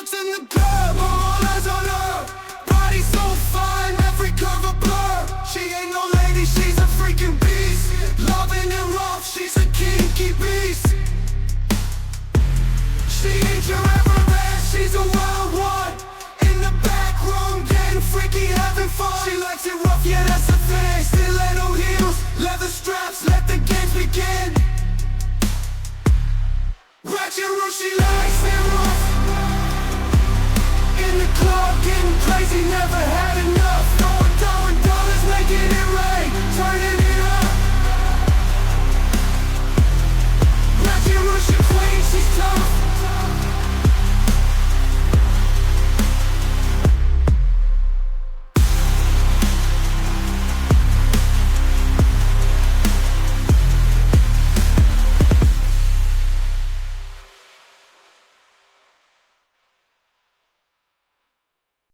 dogs in the club, all eyes on her. Body so fine, every curve a blur. She ain't no lady, she's a freaking beast. Loving and rough, she's a kinky beast. She ain't your average